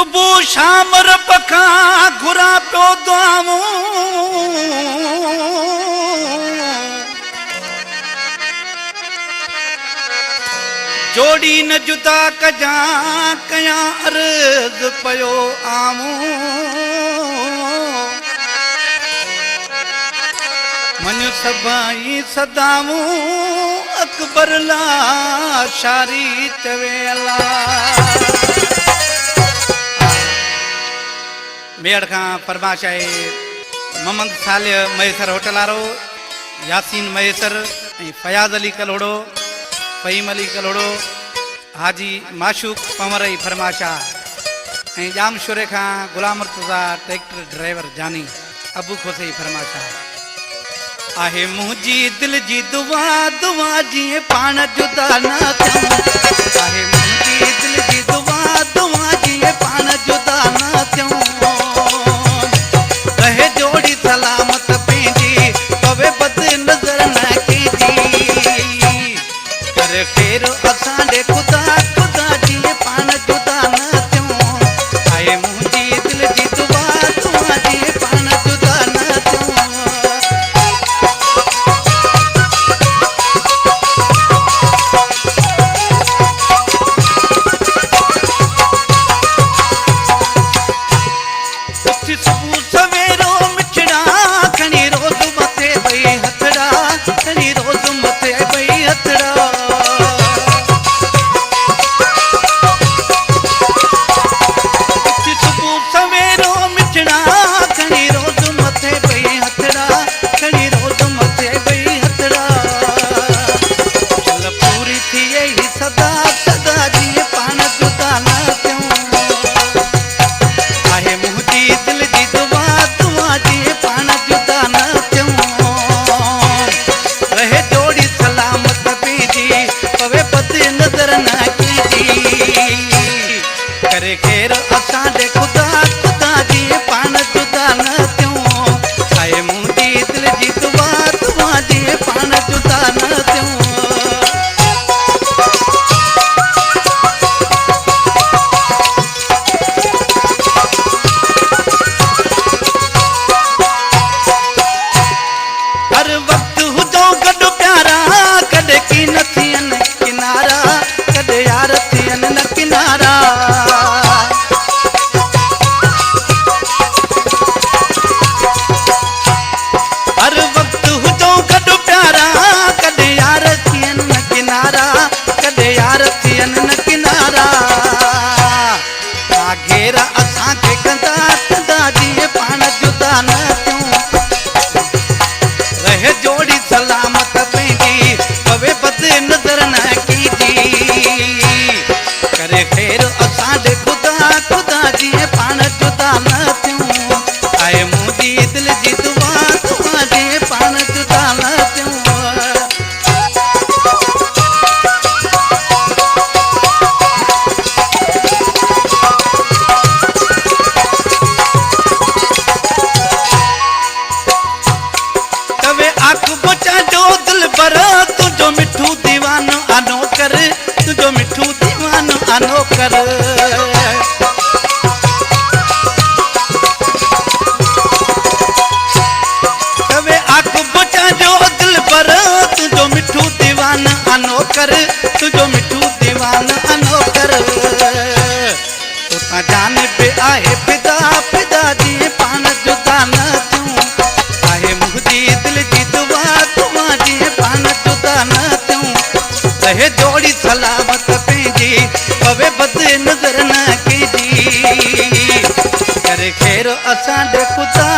सुबह शाम रब का घुरा पियो दुआऊं जोड़ी न जुदा कजा कया अर्ज पयो आऊं मन सभाई सदाऊं अकबर ला शारी चवे अल्लाह मेड़ का फरमाश है मोहम्मद साले मयसर होटल वारो यासीन मयसर फयाज अली कलोड़ो फहीम अली कलोड़ो हाजी माशूक पंवर जी फरमाशा जाम शुरे का गुलाम मुर्तजा ट्रैक्टर ड्राइवर जानी अबू खोसे जी फरमाशा आहे मुझी दिल जी दुआ दुआ जी पान जुदा ना थियूं आहे मुझी दिल जी दुआ दुआ जी पान जुदा ना थियूं रहे जोड़ी सलामत पेंजी पवे बद नजर न कीजी करे फेर असां दे खुदा खुदा जी पान जुदा ना थियूं आहे मुझी दिल जी दुआ दुआ जी पान जुदा ना थियूं कर तवे आख बुचा जो दिल पर तुझो मिठू दीवान अनो कर तुझो मिठू दीवान अनो कर तुता जान पे आए फिदा फिदा जी पान जुदा न तू आहे मुझी दिल जी दुआ दुआ जी पान जुदा न तू रहे जोड़ी सलामत पेंजी पवे बद नजर न कीजी करे खेर असां दे खुदा